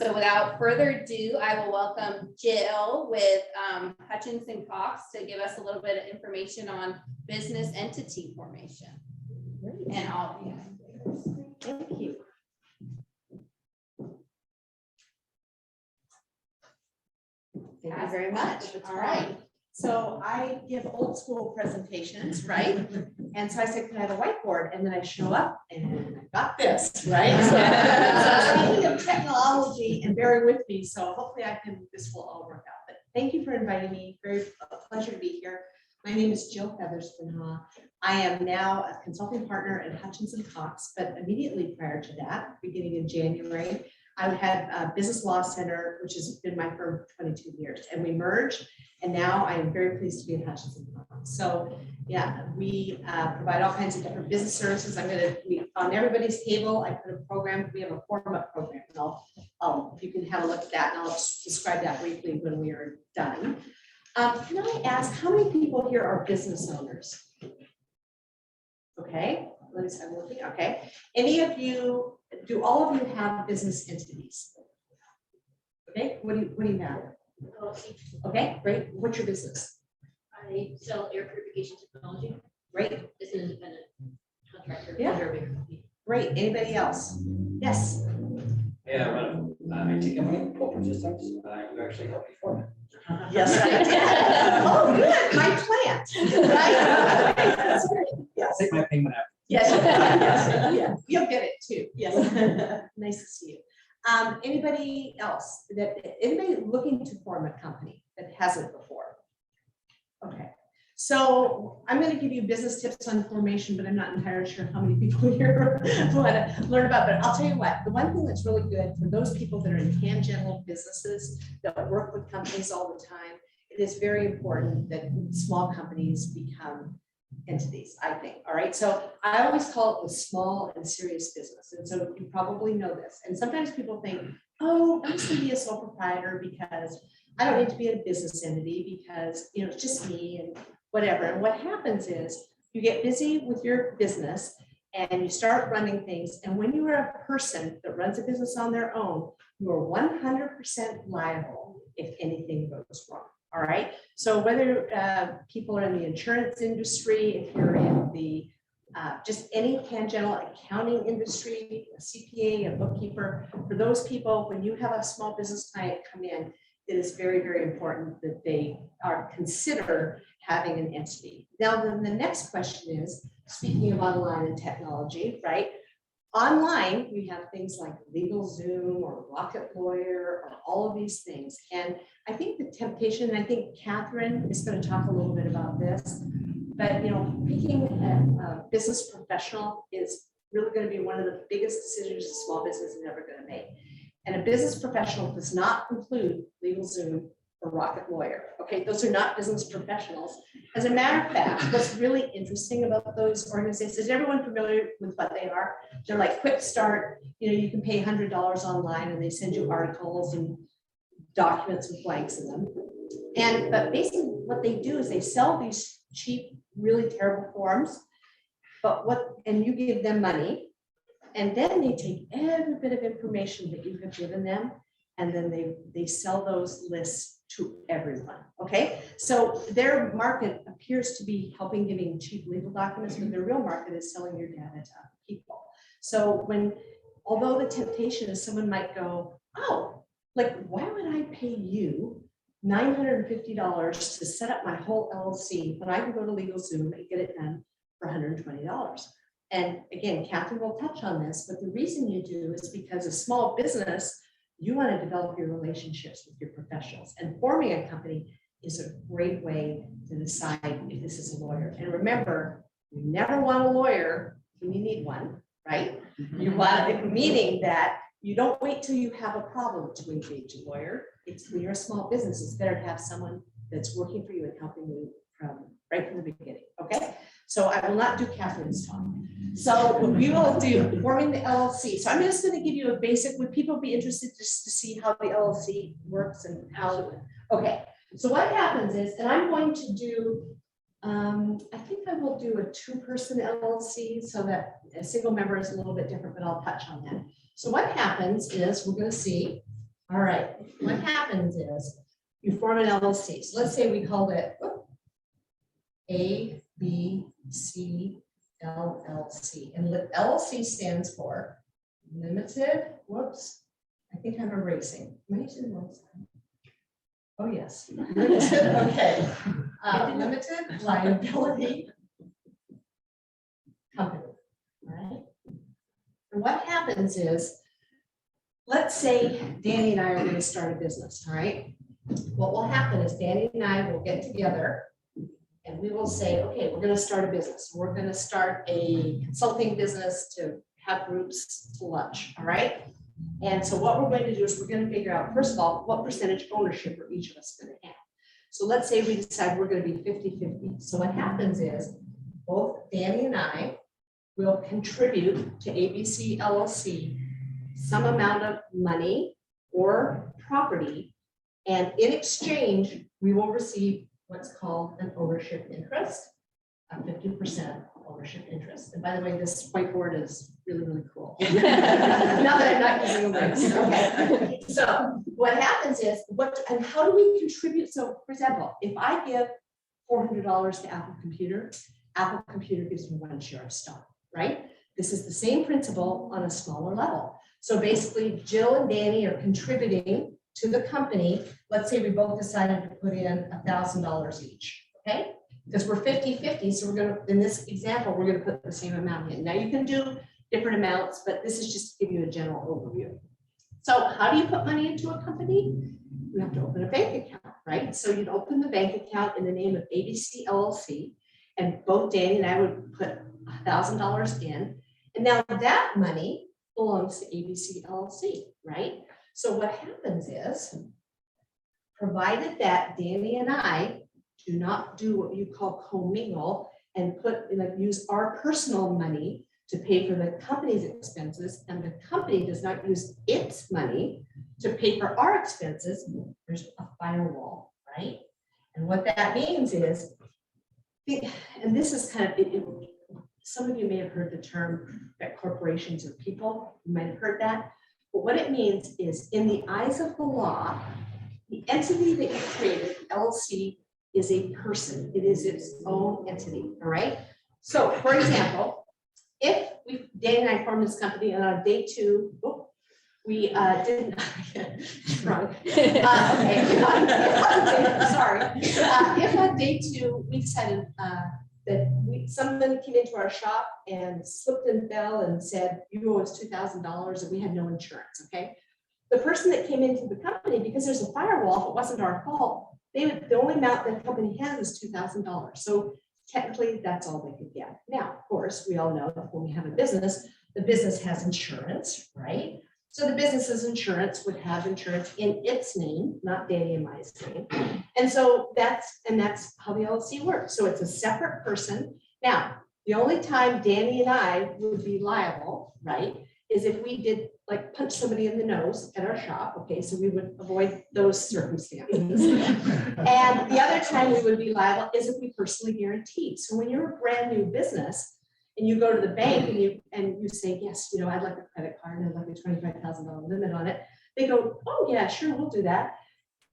So without further ado, I will welcome Jill with Hutchinson Cox to give us a little bit of information on business entity formation. Great. And all of you. Thank you. Thank you very much. All right. So I give old school presentations, right? And so I said, can I have a whiteboard? And then I show up and I got this, right? So speaking of technology, and bearing with me, so hopefully this will all work out. But thank you for inviting me. Very a pleasure to be here. My name is Jill Fetherstonhaugh. I am now a consulting partner at Hutchinson Cox, but immediately prior to that, beginning in January, I had a Business Law Center, which has been my firm for 22 years, and we merged, and now I am very pleased to be at Hutchinson Cox. So yeah, we provide all kinds of different business services. On everybody's table, I put a program. We have a form-up program, and you can have a look at that, and I'll describe that briefly when we are done. Can I ask, how many people here are business owners? Okay, let me see, I'm looking, okay. Any of you, do all of you have business entities? Okay, what do you have? Okay, great. What's your business? I sell air purification technology. Great. It's an independent contractor. Yeah. Under a bigger company. Great. Anybody else? Yes. Yeah, I run an IT company, Corporate Systems. You actually helped me form it. Yes, I did. Oh, good. My plant. Right. That's great. Yes. Take my payment after. Yes. Yes. Yeah. You'll get it too. Yes. Nice to see you. Anybody else anybody looking to form a company that hasn't before? Okay. So I'm going to give you business tips on formation, but I'm not entirely sure how many people here want to learn about it. But I'll tell you what, the one thing that's really good for those people that are in tangential businesses that work with companies all the time, it is very important that small companies become entities, I think. All right. So I always call it the small and serious business. And so you probably know this. And sometimes people think, oh, I'm just going to be a sole proprietor because I don't need to be a business entity because, you know, it's just me and whatever. And what happens is you get busy with your business and you start running things. And when you are a person that runs a business on their own, you are 100% liable if anything goes wrong. All right. So whether people are in the insurance industry, if you're in the just any tangential accounting industry, a CPA, a bookkeeper, for those people, when you have a small business client come in, it is very, very important that they are consider having an entity. Now, then the next question is, speaking of online and technology, right? Online, we have things like LegalZoom or Rocket Lawyer or all of these things. And I think the temptation, and I think Catherine is going to talk a little bit about this, but you know, picking a business professional is really going to be one of the biggest decisions a small business is ever going to make. And a business professional does not include LegalZoom or Rocket Lawyer. Okay, those are not business professionals. As a matter of fact, what's really interesting about those organizations, is everyone familiar with what they are? They're like quick start, you know, you can pay $100 online and they send you articles and documents with blanks in them. But basically what they do is they sell these cheap, really terrible forms, and you give them money. And then they take every bit of information that you have given them, and then they sell those lists to everyone. Okay, so their market appears to be helping giving cheap legal documents, but their real market is selling your data to people. So although the temptation is someone might go, oh, like why would I pay you $950 to set up my whole LLC when I can go to LegalZoom and get it done for $120? And again, Catherine will touch on this, but the reason you do is because a small business, you want to develop your relationships with your professionals, and forming a company is a great way to decide if this is a lawyer. And remember, you never want a lawyer when you need one, right? You want it, meaning that you don't wait till you have a problem to engage a lawyer. It's when you're a small business, it's better to have someone that's working for you and helping you right from the beginning. Okay, so I will not do Catherine's talk. So we will do forming the LLC. So I'm just going to give you a basic. Would people be interested just to see how the LLC works and how? Okay. So what happens is, and I'm going to do. I think I will do a 2-person LLC so that a single member is a little bit different, but I'll touch on that. So what happens is we're going to see All right, what happens is you form an LLC. So let's say we called it A, B, C, LLC. And what LLC stands for limited, whoops, I think I'm erasing. Am I using the wrong side? Oh, yes. Limited, okay. Limited liability company, all right? And what happens is, let's say Danny and I are going to start a business, all right? What will happen is Danny and I will get together and we will say, okay, we're going to start a business. We're going to start a consulting business to have groups to lunch, all right? And so what we're going to do is we're going to figure out, first of all, what percentage ownership are each of us going to have. So let's say we decide we're going to be 50-50. So what happens is both Danny and I will contribute to ABC LLC some amount of money or property, and in exchange, we will receive what's called an ownership interest, a 50% ownership interest. And by the way, this whiteboard is really, really cool. Now that I'm not using a list, okay. So what happens is, and how do we contribute? So for example, if I give $400 to Apple Computer gives me 1 share of stock, right? This is the same principle on a smaller level. So basically, Jill and Danny are contributing to the company. Let's say we both decided to put in $1,000 each, okay? Because we're 50-50, so we're going to, in this example, we're going to put the same amount in. Now you can do different amounts, but this is just to give you a general overview. So how do you put money into a company? You have to open a bank account, right? So you'd open the bank account in the name of ABC LLC, and both Danny and I would put $1,000 in. And now that money belongs to ABC LLC, right? So what happens is, provided that Danny and I do not do what you call commingle and use our personal money to pay for the company's expenses, and the company does not use its money to pay for our expenses, there's a firewall, right? And what that means is, and this is kind of, some of you may have heard the term that corporations are people, you might have heard that. But what it means is, in the eyes of the law, the entity that you created, LLC, is a person. It is its own entity, all right? So, for example, if Dan and I formed this company, and on day 2, we didn't, drunk. Okay, sorry. If on day 2, we decided that someone came into our shop and slipped and fell and said, you owe us $2,000, and we had no insurance, okay? The person that came into the company, because there's a firewall, if it wasn't our fault, the only amount that the company has is $2,000. So technically, that's all they could get. Now, of course, we all know that when we have a business, the business has insurance, right? So the business's insurance would have insurance in its name, not Danny and my name. And so that's how the LLC works. So it's a separate person. Now, the only time Danny and I would be liable, right, is if we did like punch somebody in the nose at our shop. Okay, so we would avoid those circumstances. And the other time we would be liable is if we personally guarantee. So when you're a brand new business and you go to the bank and you say, yes, I'd like a credit card and I'd like a $25,000 limit on it. They go, oh yeah, sure, we'll do that.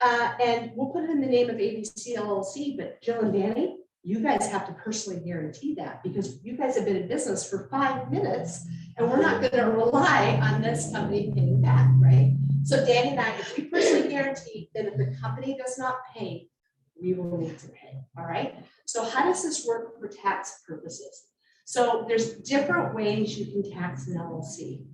And we'll put it in the name of ABC LLC, but Jill and Danny, you guys have to personally guarantee that, because you guys have been in business for 5 minutes and we're not going to rely on this company paying back, right? So Danny and I, if we personally guarantee that if the company does not pay, we will need to pay, all right? So how does this work for tax purposes? So there's different ways you can tax an LLC.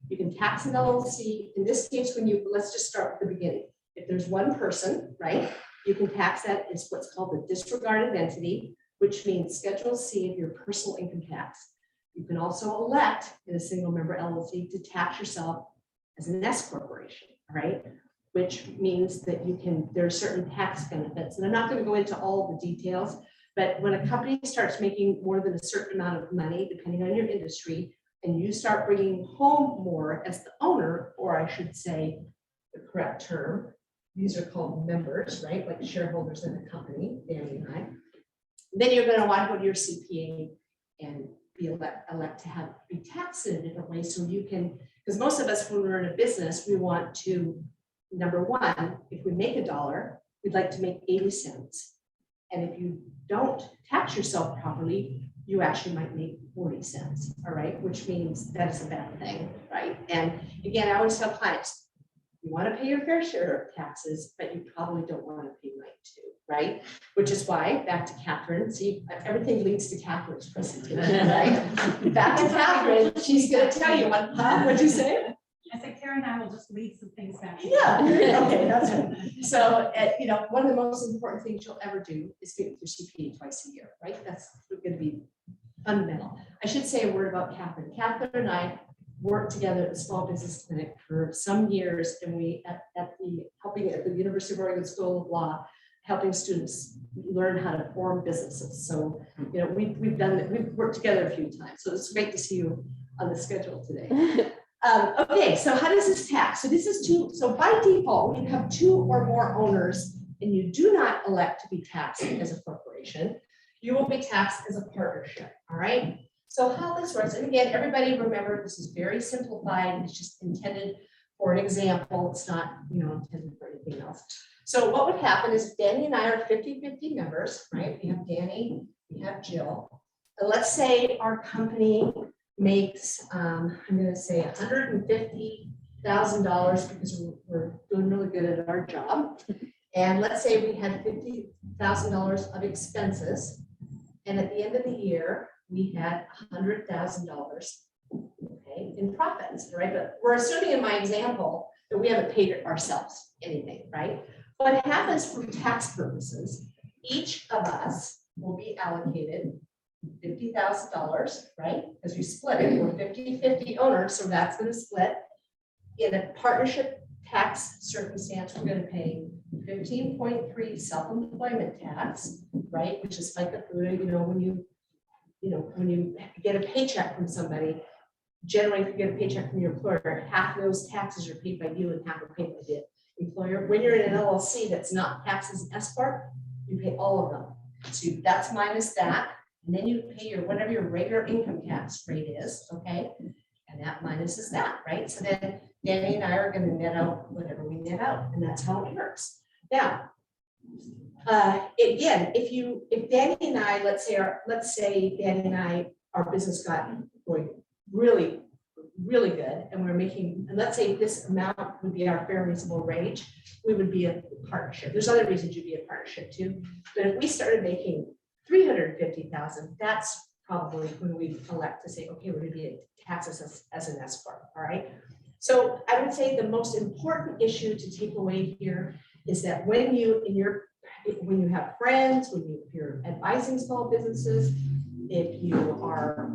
You can tax an LLC, in this case, let's just start with the beginning. If there's one person, right, you can tax that as what's called the disregarded entity, which means Schedule C of your personal income tax. You can also elect in a single member LLC to tax yourself as an S corporation, right? Which means that there are certain tax benefits. And I'm not going to go into all the details, but when a company starts making more than a certain amount of money, depending on your industry, and you start bringing home more as the owner, or I should say the correct term, these are called members, right? Like shareholders in the company, Danny and I. Then you're going to want to go to your CPA and elect to be taxed in a different way. So you can, because most of us, when we're in a business, we want to number one, if we make $1, we'd like to make 80 cents. And if you don't tax yourself properly, you actually might make 40 cents, all right? Which means that is a bad thing, right? And again, I always tell clients, you want to pay your fair share of taxes, but you probably don't want to pay mine too, right? Which is why, back to Catherine, see, everything leads to Catherine's presentation, right? Back to Catherine, she's going to tell you what'd you say? I said Karen and I will just leave some things back. Yeah, okay, that's right. So, you know, one of the most important things you'll ever do is meet with your CPA twice a year, right? That's going to be fundamental. I should say a word about Catherine. Catherine and I worked together at the Small Business Clinic for some years, and we helping at the University of Oregon School of Law, helping students learn how to form businesses. So, you know, we've worked together a few times. So it's great to see you on the schedule today. Okay, so how does this tax? So this is so by default, when you have 2 or more owners and you do not elect to be taxed as a corporation, you will be taxed as a partnership, all right? So how this works, and again, everybody remember, this is very simplified. It's just intended for an example. It's not, you know, intended for anything else. So what would happen is Danny and I are 50-50 members, right? We have Danny, we have Jill. And let's say our company makes, I'm going to say $150,000 because we're doing really good at our job. And let's say we had $50,000 of expenses. And at the end of the year, we had $100,000, okay, in profits, right? But we're assuming in my example that we haven't paid it ourselves anything, right? What happens for tax purposes, each of us will be allocated $50,000, right? Because we split it, we're 50-50 owners, so that's going to split. In a partnership tax circumstance, we're going to pay 15.3 self-employment tax, right? Which is like the food, you know, when you get a paycheck from somebody, generally if you get a paycheck from your employer, half of those taxes are paid by you and half are paid by the employer. When you're in an LLC that's not taxed as an S corp, you pay all of them. So that's minus that. And then you pay your whatever your regular income tax rate is, okay? And that minuses that, right? So then Danny and I are going to net out whatever we net out, and that's how it works. Now, again, if Danny and I, let's say Danny and I, our business got going really, really good, and we're making, and let's say this amount would be our fair reasonable range, we would be a partnership. There's other reasons you'd be a partnership too, but if we started making $350,000, that's probably when we elect to say, okay, we're going to be taxed as an S corp, all right? So I would say the most important issue to take away here is that when you have friends, if you're advising small businesses, if you are,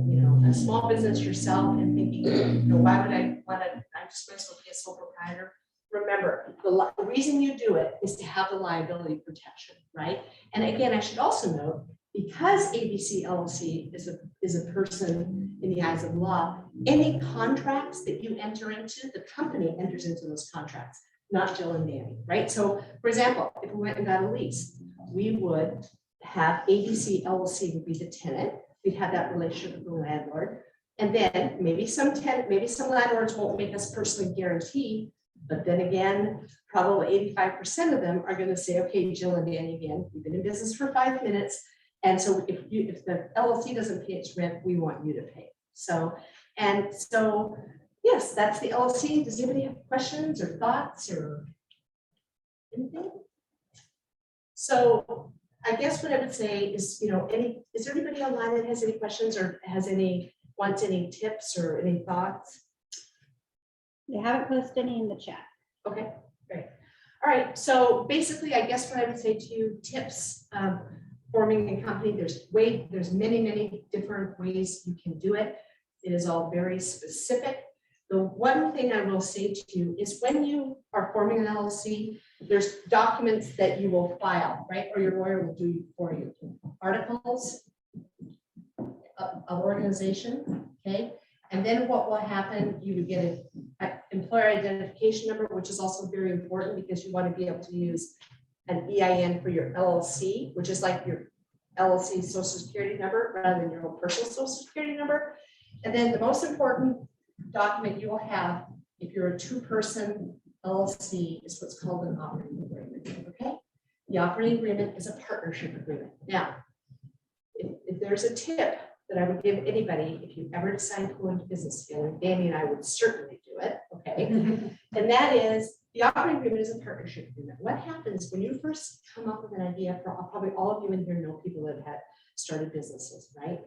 you know, a small business yourself and thinking, you know, why would I want to? I'm just going to be a sole proprietor. Remember, the reason you do it is to have the liability protection, right? And again, I should also note, because ABC LLC is a person in the eyes of law, any contracts that you enter into, the company enters into those contracts, not Jill and Danny, right? So, for example, if we went and got a lease, we would have ABC LLC would be the tenant. We'd have that relationship with the landlord, and then maybe some landlords won't make us personally guarantee. But then again, probably 85% of them are going to say, okay, Jill and Danny, again, we've been in business for 5 minutes. And so if the LLC doesn't pay its rent, we want you to pay. So yes, that's the LLC. Does anybody have questions or thoughts or anything? So I guess what I would say is, you know, is there anybody online that has any questions or wants any tips or any thoughts? They haven't posted any in the chat. Okay, great. All right, so basically, I guess what I would say to you, tips, forming a company, there's many different ways you can do it. It is all very specific. The one thing I will say to you is when you are forming an LLC, there's documents that you will file, right? Or your lawyer will do for you. Articles of organization, okay? And then what will happen, you would get an employer identification number, which is also very important because you want to be able to use an EIN for your LLC, which is like your LLC social security number rather than your own personal social security number. And then the most important document you will have if you're a 2-person LLC is what's called an operating agreement, okay? The operating agreement is a partnership agreement. Now, if there's a tip that I would give anybody, if you ever decide to go into business together, Danny and I would certainly do it, okay? And that is, the operating agreement is a partnership agreement. What happens when you first come up with an idea, for probably all of you in here know people that have started businesses, right?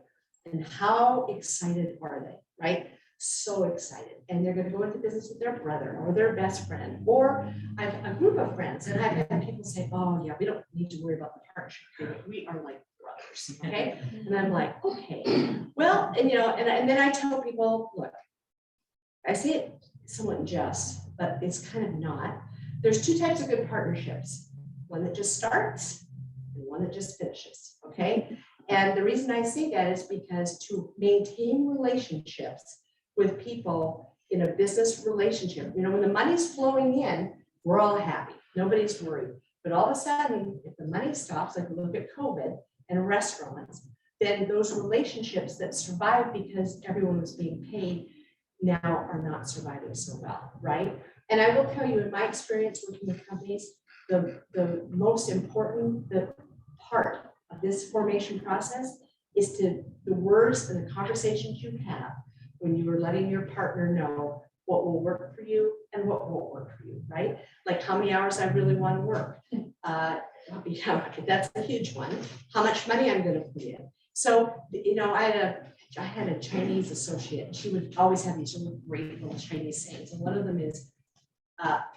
And how excited are they, right? So excited. And they're going to go into business with their brother or their best friend, or I've a group of friends, and I've had people say, oh yeah, we don't need to worry about the partnership agreement. We are like brothers, okay? And I'm like, okay, well, and you know, and then I tell people, look, I say it somewhat just, but it's kind of not. There's two types of good partnerships, one that just starts and one that just finishes, okay? And the reason I say that is because to maintain relationships with people in a business relationship, you know, when the money's flowing in, we're all happy, nobody's worried. But all of a sudden, if the money stops, like look at COVID and restaurants, then those relationships that survived because everyone was being paid now are not surviving so well, right? And I will tell you, in my experience working with companies, the most important part of this formation process is the words and the conversations you have when you are letting your partner know what will work for you and what won't work for you, right? Like how many hours I really want to work. Yeah, that's a huge one. How much money I'm going to put in. So, you know, I had a Chinese associate. She would always have these really great little Chinese sayings. And one of them is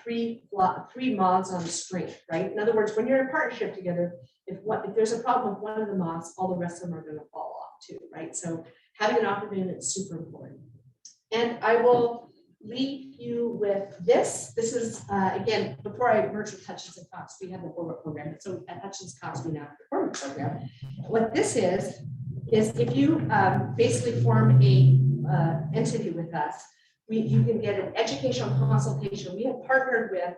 three moths on a string, right? In other words, when you're in a partnership together, if there's a problem with one of the moths, all the rest of them are going to fall off too, right? So having an opportunity is super important. And I will leave you with this. This is, again, before I merged with Hutchinson Cox, we had the forward program. So at Hutchinson Cox, we now have the forward program. What this is if you basically form a entity with us, you can get an educational consultation. We have partnered with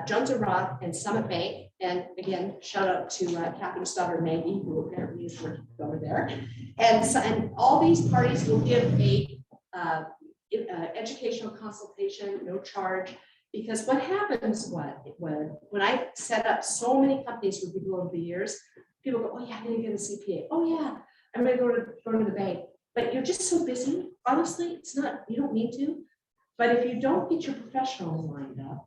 Jones and Roth and Summit Bank. And again, shout out to Catherine's daughter, Maggie, who apparently is working over there. And all these parties will give a educational consultation, no charge, because what happens when I set up so many companies with people over the years, people go, oh yeah, I'm gonna get a CPA. Oh yeah, I'm gonna go to the bank. But you're just so busy. Honestly, it's not, you don't need to. But if you don't get your professionals lined up,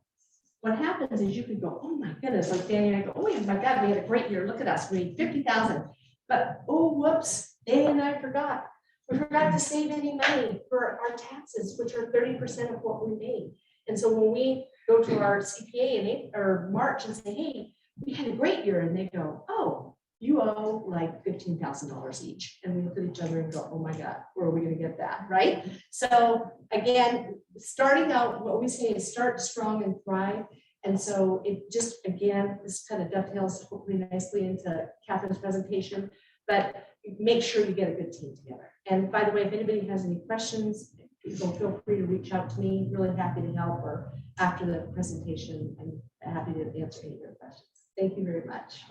what happens is you could go, oh my goodness, like Danny and I go, oh my God, we had a great year. Look at us, we made 50,000. But oh, whoops, Danny and I forgot. We forgot to save any money for our taxes, which are 30% of what we made. And so when we go to our CPA in April or March and say, hey, we had a great year, and they go, oh, you owe like $15,000 each. And we look at each other and go, oh my God, where are we going to get that? Right? So again, starting out, what we say is start strong and thrive. And so it just, again, this kind of dovetails hopefully nicely into Catherine's presentation, but make sure you get a good team together. And by the way, if anybody has any questions, people feel free to reach out to me. Really happy to help, or after the presentation, I'm happy to answer any of your questions. Thank you very much.